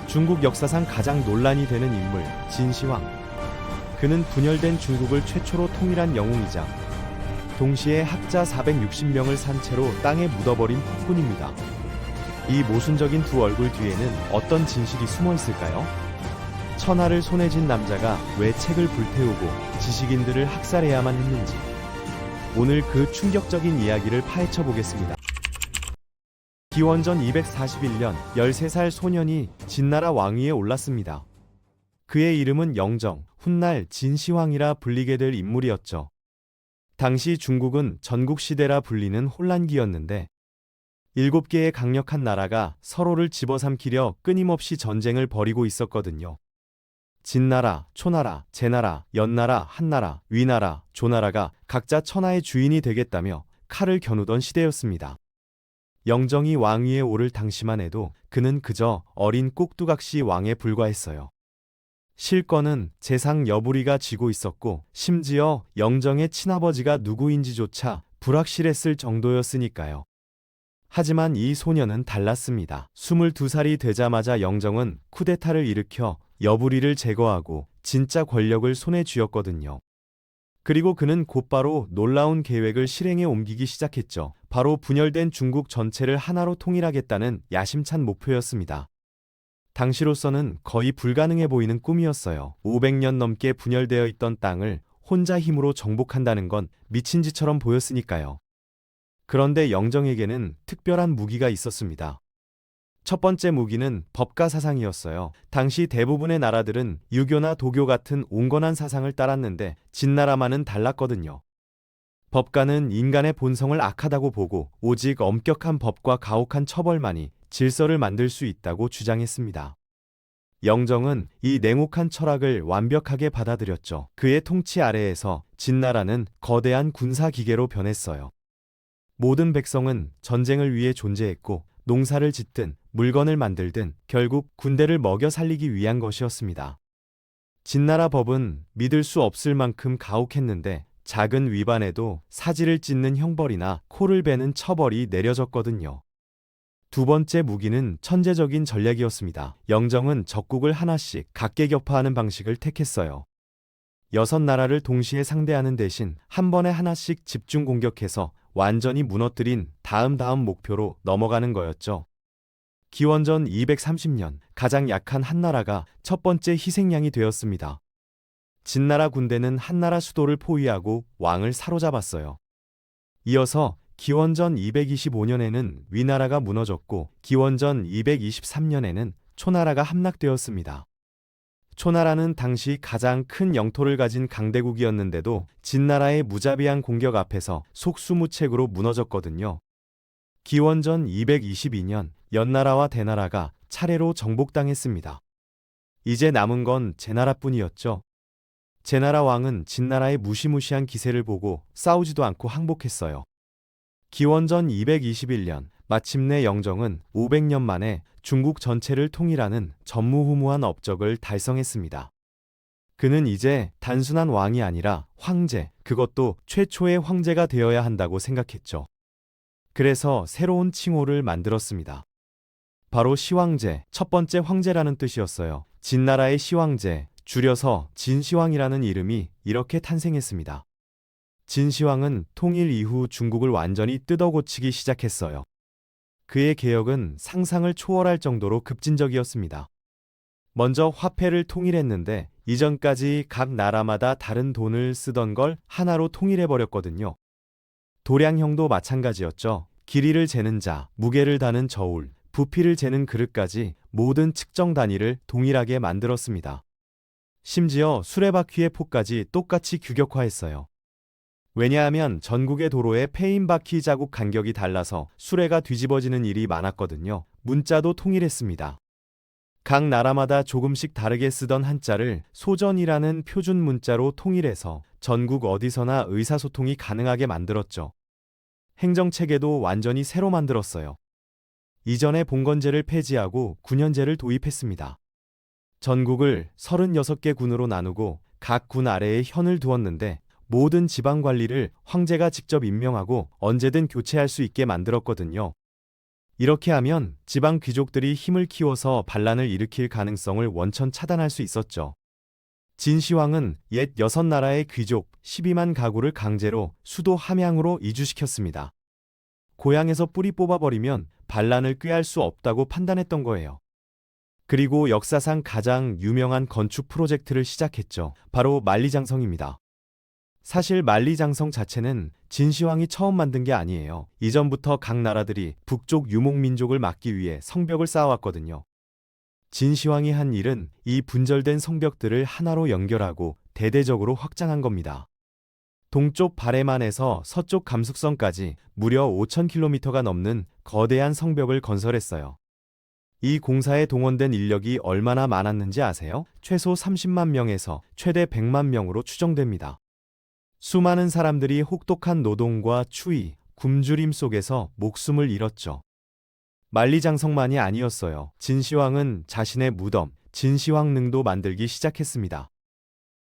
중국 역사상 가장 논란이 되는 인물, 진시황. 그는 분열된 중국을 최초로 통일한 영웅이자 동시에 학자 460명을 산 채로 땅에 묻어버린 폭군입니다. 이 모순적인 두 얼굴 뒤에는 어떤 진실이 숨어 있을까요? 천하를 손에 쥔 남자가 왜 책을 불태우고 지식인들을 학살해야만 했는지, 오늘 그 충격적인 이야기를 파헤쳐 보겠습니다. 기원전 241년 13살 소년이 진나라 왕위에 올랐습니다. 그의 이름은 영정, 훗날 진시황이라 불리게 될 인물이었죠. 당시 중국은 전국시대라 불리는 혼란기였는데 7개의 강력한 나라가 서로를 집어삼키려 끊임없이 전쟁을 벌이고 있었거든요. 진나라, 초나라, 제나라, 연나라, 한나라, 위나라, 조나라가 각자 천하의 주인이 되겠다며 칼을 겨누던 시대였습니다. 영정이 왕위에 오를 당시만 해도 그는 그저 어린 꼭두각시 왕에 불과했어요. 실권은 재상 여부리가 쥐고 있었고 심지어 영정의 친아버지가 누구인지조차 불확실했을 정도였으니까요. 하지만 이 소년은 달랐습니다. 22살이 되자마자 영정은 쿠데타를 일으켜 여부리를 제거하고 진짜 권력을 손에 쥐었거든요. 그리고 그는 곧바로 놀라운 계획을 실행에 옮기기 시작했죠. 바로 분열된 중국 전체를 하나로 통일하겠다는 야심찬 목표였습니다. 당시로서는 거의 불가능해 보이는 꿈이었어요. 500년 넘게 분열되어 있던 땅을 혼자 힘으로 정복한다는 건 미친 짓처럼 보였으니까요. 그런데 영정에게는 특별한 무기가 있었습니다. 첫 번째 무기는 법가 사상이었어요. 당시 대부분의 나라들은 유교나 도교 같은 온건한 사상을 따랐는데 진나라만은 달랐거든요. 법가는 인간의 본성을 악하다고 보고 오직 엄격한 법과 가혹한 처벌만이 질서를 만들 수 있다고 주장했습니다. 영정은 이 냉혹한 철학을 완벽하게 받아들였죠. 그의 통치 아래에서 진나라는 거대한 군사 기계로 변했어요. 모든 백성은 전쟁을 위해 존재했고 농사를 짓든 물건을 만들든 결국 군대를 먹여 살리기 위한 것이었습니다. 진나라 법은 믿을 수 없을 만큼 가혹했는데 작은 위반에도 사지를 찢는 형벌이나 코를 베는 처벌이 내려졌거든요. 두 번째 무기는 천재적인 전략이었습니다. 영정은 적국을 하나씩 각계격파하는 방식을 택했어요. 6나라를 동시에 상대하는 대신 한 번에 하나씩 집중 공격해서 완전히 무너뜨린 다음 목표로 넘어가는 거였죠. 기원전 230년 가장 약한 한나라가 첫 번째 희생양이 되었습니다. 진나라 군대는 한나라 수도를 포위하고 왕을 사로잡았어요. 이어서 기원전 225년에는 위나라가 무너졌고 기원전 223년에는 초나라가 함락되었습니다. 초나라는 당시 가장 큰 영토를 가진 강대국이었는데도 진나라의 무자비한 공격 앞에서 속수무책으로 무너졌거든요. 기원전 222년 연나라와 대나라가 차례로 정복당했습니다. 이제 남은 건 제나라뿐이었죠. 제나라 왕은 진나라의 무시무시한 기세를 보고 싸우지도 않고 항복했어요. 기원전 221년 마침내 영정은 500년 만에 중국 전체를 통일하는 전무후무한 업적을 달성했습니다. 그는 이제 단순한 왕이 아니라 황제, 그것도 최초의 황제가 되어야 한다고 생각했죠. 그래서 새로운 칭호를 만들었습니다. 바로 시황제, 첫 번째 황제라는 뜻이었어요. 진나라의 시황제, 줄여서 진시황이라는 이름이 이렇게 탄생했습니다. 진시황은 통일 이후 중국을 완전히 뜯어고치기 시작했어요. 그의 개혁은 상상을 초월할 정도로 급진적이었습니다. 먼저 화폐를 통일했는데 이전까지 각 나라마다 다른 돈을 쓰던 걸 하나로 통일해버렸거든요. 도량형도 마찬가지였죠. 길이를 재는 자, 무게를 다는 저울, 부피를 재는 그릇까지 모든 측정 단위를 동일하게 만들었습니다. 심지어 수레바퀴의 폭까지 똑같이 규격화했어요. 왜냐하면 전국의 도로에 페인바퀴 자국 간격이 달라서 수레가 뒤집어지는 일이 많았거든요. 문자도 통일했습니다. 각 나라마다 조금씩 다르게 쓰던 한자를 소전이라는 표준 문자로 통일해서 전국 어디서나 의사소통이 가능하게 만들었죠. 행정체계도 완전히 새로 만들었어요. 이전의 봉건제를 폐지하고 군현제를 도입했습니다. 전국을 36개 군으로 나누고 각 군 아래에 현을 두었는데 모든 지방 관리를 황제가 직접 임명하고 언제든 교체할 수 있게 만들었거든요. 이렇게 하면 지방 귀족들이 힘을 키워서 반란을 일으킬 가능성을 원천 차단할 수 있었죠. 진시황은 옛 6나라의 귀족 12만 가구를 강제로 수도 함양으로 이주시켰습니다. 고향에서 뿌리 뽑아버리면 반란을 꾀할 수 없다고 판단했던 거예요. 그리고 역사상 가장 유명한 건축 프로젝트를 시작했죠. 바로 만리장성입니다. 사실 만리장성 자체는 진시황이 처음 만든 게 아니에요. 이전부터 각 나라들이 북쪽 유목민족을 막기 위해 성벽을 쌓아왔거든요. 진시황이 한 일은 이 분절된 성벽들을 하나로 연결하고 대대적으로 확장한 겁니다. 동쪽 바레만에서 서쪽 감숙성까지 무려 5,000km가 넘는 거대한 성벽을 건설했어요. 이 공사에 동원된 인력이 얼마나 많았는지 아세요? 최소 30만 명에서 최대 100만 명으로 추정됩니다. 수많은 사람들이 혹독한 노동과 추위, 굶주림 속에서 목숨을 잃었죠. 만리장성만이 아니었어요. 진시황은 자신의 무덤, 진시황릉도 만들기 시작했습니다.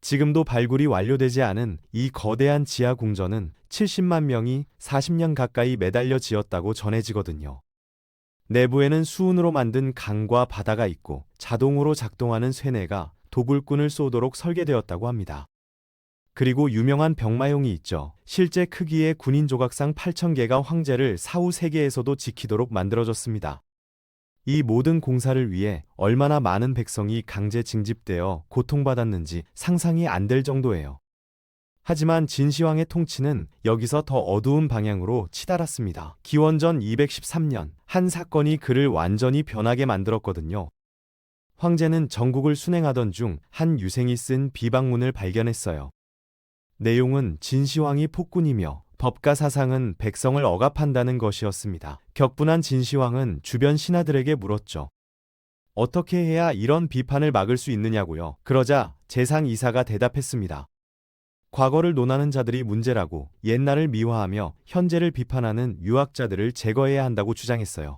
지금도 발굴이 완료되지 않은 이 거대한 지하 궁전은 70만 명이 40년 가까이 매달려 지었다고 전해지거든요. 내부에는 수은으로 만든 강과 바다가 있고 자동으로 작동하는 쇠뇌가 도굴꾼을 쏘도록 설계되었다고 합니다. 그리고 유명한 병마용이 있죠. 실제 크기의 군인 조각상 8,000개가 황제를 사후 세계에서도 지키도록 만들어졌습니다. 이 모든 공사를 위해 얼마나 많은 백성이 강제 징집되어 고통받았는지 상상이 안 될 정도예요. 하지만 진시황의 통치는 여기서 더 어두운 방향으로 치달았습니다. 기원전 213년 한 사건이 그를 완전히 변하게 만들었거든요. 황제는 전국을 순행하던 중 한 유생이 쓴 비방문을 발견했어요. 내용은 진시황이 폭군이며 법과 사상은 백성을 억압한다는 것이었습니다. 격분한 진시황은 주변 신하들에게 물었죠. 어떻게 해야 이런 비판을 막을 수 있느냐고요. 그러자 재상 이사가 대답했습니다. 과거를 논하는 자들이 문제라고 옛날을 미화하며 현재를 비판하는 유학자들을 제거해야 한다고 주장했어요.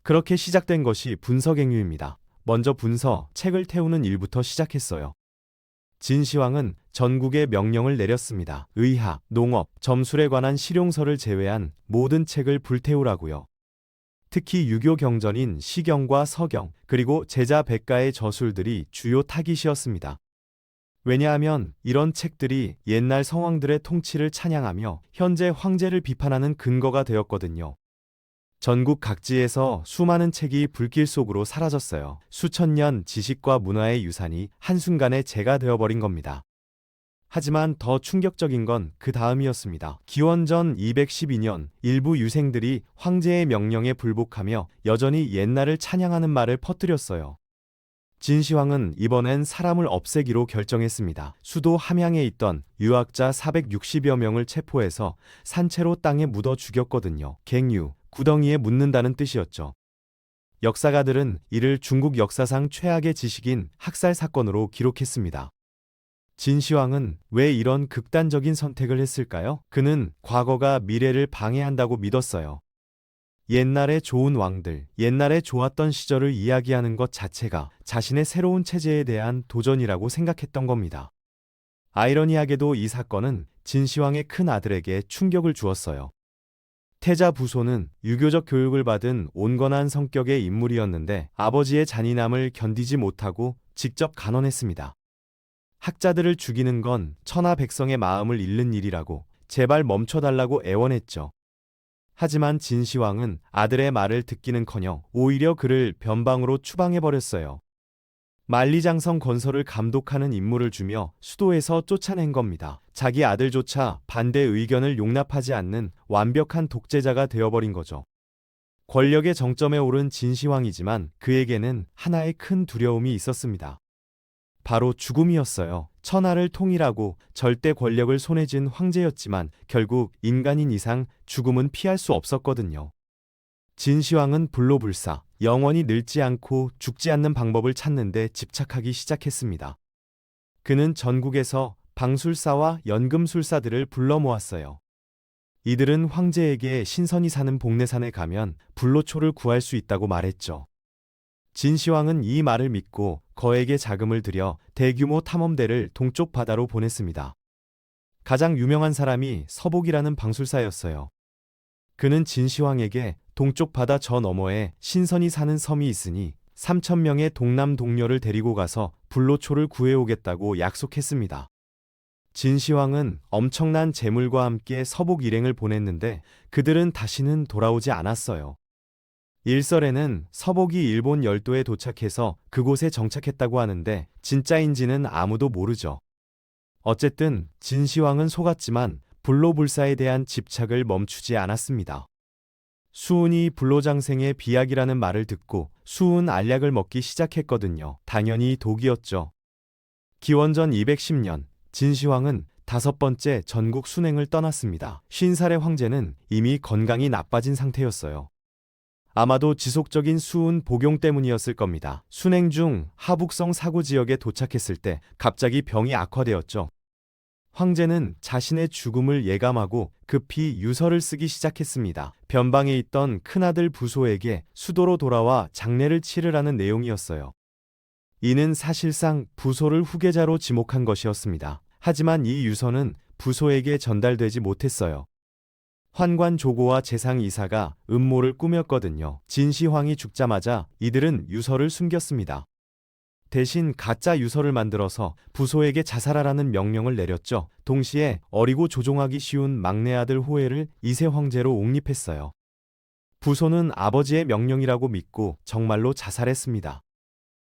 그렇게 시작된 것이 분서갱유입니다. 먼저 분서, 책을 태우는 일부터 시작했어요. 진시황은 전국에 명령을 내렸습니다. 의학, 농업, 점술에 관한 실용서를 제외한 모든 책을 불태우라고요. 특히 유교 경전인 시경과 서경, 그리고 제자 백가의 저술들이 주요 타깃이었습니다. 왜냐하면 이런 책들이 옛날 성왕들의 통치를 찬양하며 현재 황제를 비판하는 근거가 되었거든요. 전국 각지에서 수많은 책이 불길 속으로 사라졌어요. 수천 년 지식과 문화의 유산이 한순간에 재가 되어버린 겁니다. 하지만 더 충격적인 건 그 다음이었습니다. 기원전 212년 일부 유생들이 황제의 명령에 불복하며 여전히 옛날을 찬양하는 말을 퍼뜨렸어요. 진시황은 이번엔 사람을 없애기로 결정했습니다. 수도 함양에 있던 유학자 460여 명을 체포해서 산채로 땅에 묻어 죽였거든요. 갱유, 구덩이에 묻는다는 뜻이었죠. 역사가들은 이를 중국 역사상 최악의 지식인 학살 사건으로 기록했습니다. 진시황은 왜 이런 극단적인 선택을 했을까요? 그는 과거가 미래를 방해한다고 믿었어요. 옛날에 좋은 왕들, 옛날에 좋았던 시절을 이야기하는 것 자체가 자신의 새로운 체제에 대한 도전이라고 생각했던 겁니다. 아이러니하게도 이 사건은 진시황의 큰 아들에게 충격을 주었어요. 태자 부소는 유교적 교육을 받은 온건한 성격의 인물이었는데 아버지의 잔인함을 견디지 못하고 직접 간언했습니다. 학자들을 죽이는 건 천하 백성의 마음을 잃는 일이라고 제발 멈춰달라고 애원했죠. 하지만 진시황은 아들의 말을 듣기는커녕 오히려 그를 변방으로 추방해버렸어요. 만리장성 건설을 감독하는 임무를 주며 수도에서 쫓아낸 겁니다. 자기 아들조차 반대 의견을 용납하지 않는 완벽한 독재자가 되어버린 거죠. 권력의 정점에 오른 진시황이지만 그에게는 하나의 큰 두려움이 있었습니다. 바로 죽음이었어요. 천하를 통일하고 절대 권력을 손에 쥔 황제였지만 결국 인간인 이상 죽음은 피할 수 없었거든요. 진시황은 불로불사, 영원히 늙지 않고 죽지 않는 방법을 찾는 데 집착하기 시작했습니다. 그는 전국에서 방술사와 연금술사들을 불러 모았어요. 이들은 황제에게 신선이 사는 복례산에 가면 불로초를 구할 수 있다고 말했죠. 진시황은 이 말을 믿고 거액의 자금을 들여 대규모 탐험대를 동쪽 바다로 보냈습니다. 가장 유명한 사람이 서복이라는 방술사였어요. 그는 진시황에게 동쪽 바다 저 너머에 신선이 사는 섬이 있으니 3,000명의 동남 동료를 데리고 가서 불로초를 구해오겠다고 약속했습니다. 진시황은 엄청난 재물과 함께 서복 일행을 보냈는데 그들은 다시는 돌아오지 않았어요. 일설에는 서복이 일본 열도에 도착해서 그곳에 정착했다고 하는데 진짜인지는 아무도 모르죠. 어쨌든 진시황은 속았지만 불로불사에 대한 집착을 멈추지 않았습니다. 수훈이 불로장생의 비약이라는 말을 듣고 수훈 알약을 먹기 시작했거든요. 당연히 독이었죠. 기원전 210년 진시황은 5번째 전국 순행을 떠났습니다. 50살의 황제는 이미 건강이 나빠진 상태였어요. 아마도 지속적인 수은 복용 때문이었을 겁니다. 순행 중 하북성 사구 지역에 도착했을 때 갑자기 병이 악화되었죠. 황제는 자신의 죽음을 예감하고 급히 유서를 쓰기 시작했습니다. 변방에 있던 큰아들 부소에게 수도로 돌아와 장례를 치르라는 내용이었어요. 이는 사실상 부소를 후계자로 지목한 것이었습니다. 하지만 이 유서는 부소에게 전달되지 못했어요. 환관 조고와 재상 이사가 음모를 꾸몄거든요. 진시황이 죽자마자 이들은 유서를 숨겼습니다. 대신 가짜 유서를 만들어서 부소에게 자살하라는 명령을 내렸죠. 동시에 어리고 조종하기 쉬운 막내 아들 호해를 이세 황제로 옹립했어요. 부소는 아버지의 명령이라고 믿고 정말로 자살했습니다.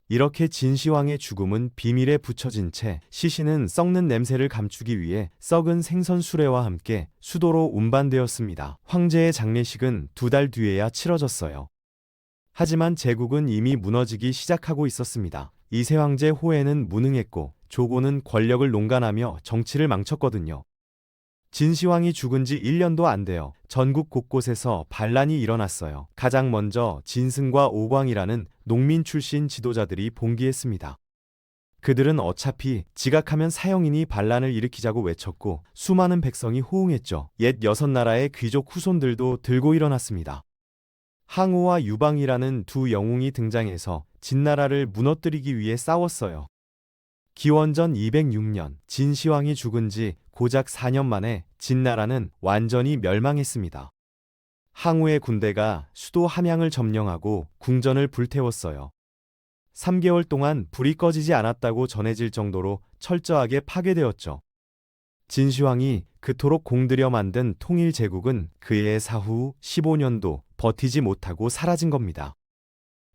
이렇게 진시황의 죽음은 비밀에 붙여진 채 시신은 썩는 냄새를 감추기 위해 썩은 생선 수레와 함께 수도로 운반되었습니다. 황제의 장례식은 2달 뒤에야 치러졌어요. 하지만 제국은 이미 무너지기 시작하고 있었습니다. 이세 황제 호해는 무능했고 조고는 권력을 농간하며 정치를 망쳤거든요. 진시황이 죽은 지 1년도 안 돼요. 전국 곳곳에서 반란이 일어났어요. 가장 먼저 진승과 오광이라는 농민 출신 지도자들이 봉기했습니다. 그들은 어차피 지각하면 사형이니 반란을 일으키자고 외쳤고 수많은 백성이 호응했죠. 옛 6나라의 귀족 후손들도 들고 일어났습니다. 항우와 유방이라는 두 영웅이 등장해서 진나라를 무너뜨리기 위해 싸웠어요. 기원전 206년 진시황이 죽은 지 고작 4년 만에 진나라는 완전히 멸망했습니다. 항우의 군대가 수도 함양을 점령하고 궁전을 불태웠어요. 3개월 동안 불이 꺼지지 않았다고 전해질 정도로 철저하게 파괴되었죠. 진시황이 그토록 공들여 만든 통일제국은 그의 사후 15년도 버티지 못하고 사라진 겁니다.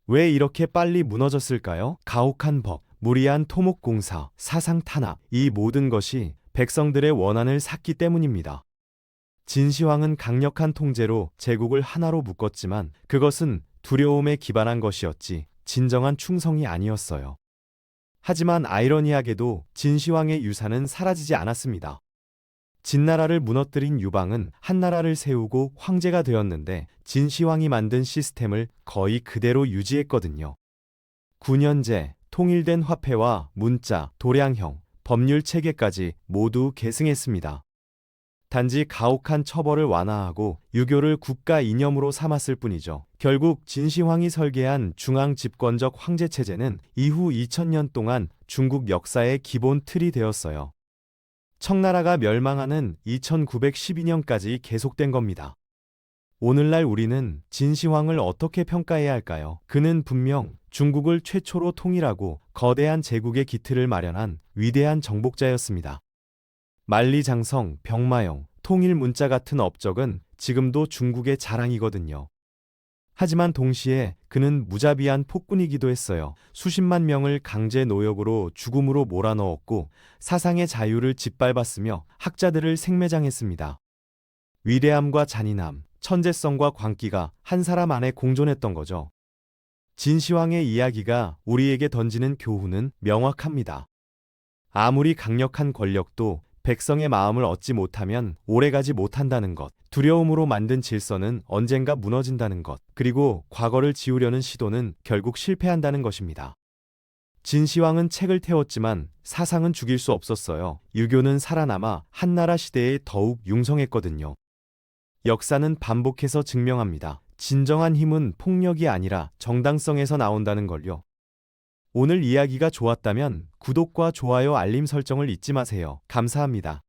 왜 이렇게 빨리 무너졌을까요? 가혹한 법, 무리한 토목공사, 사상 탄압, 이 모든 것이 백성들의 원한을 샀기 때문입니다. 진시황은 강력한 통제로 제국을 하나로 묶었지만 그것은 두려움에 기반한 것이었지 진정한 충성이 아니었어요. 하지만 아이러니하게도 진시황의 유산은 사라지지 않았습니다. 진나라를 무너뜨린 유방은 한나라를 세우고 황제가 되었는데 진시황이 만든 시스템을 거의 그대로 유지했거든요. 9년제 통일된 화폐와 문자, 도량형, 법률 체계까지 모두 계승했습니다. 단지 가혹한 처벌을 완화하고 유교를 국가 이념으로 삼았을 뿐이죠. 결국 진시황이 설계한 중앙 집권적 황제 체제는 이후 2000년 동안 중국 역사의 기본 틀이 되었어요. 청나라가 멸망하는 2912년까지 계속된 겁니다. 오늘날 우리는 진시황을 어떻게 평가해야 할까요? 그는 분명 중국을 최초로 통일하고 거대한 제국의 기틀을 마련한 위대한 정복자였습니다. 만리장성, 병마용, 통일문자 같은 업적은 지금도 중국의 자랑이거든요. 하지만 동시에 그는 무자비한 폭군이기도 했어요. 수십만 명을 강제 노역으로 죽음으로 몰아넣었고 사상의 자유를 짓밟았으며 학자들을 생매장했습니다. 위대함과 잔인함, 천재성과 광기가 한 사람 안에 공존했던 거죠. 진시황의 이야기가 우리에게 던지는 교훈은 명확합니다. 아무리 강력한 권력도 백성의 마음을 얻지 못하면 오래가지 못한다는 것, 두려움으로 만든 질서는 언젠가 무너진다는 것, 그리고 과거를 지우려는 시도는 결국 실패한다는 것입니다. 진시황은 책을 태웠지만 사상은 죽일 수 없었어요. 유교는 살아남아 한나라 시대에 더욱 융성했거든요. 역사는 반복해서 증명합니다. 진정한 힘은 폭력이 아니라 정당성에서 나온다는 걸요. 오늘 이야기가 좋았다면 구독과 좋아요 알림 설정을 잊지 마세요. 감사합니다.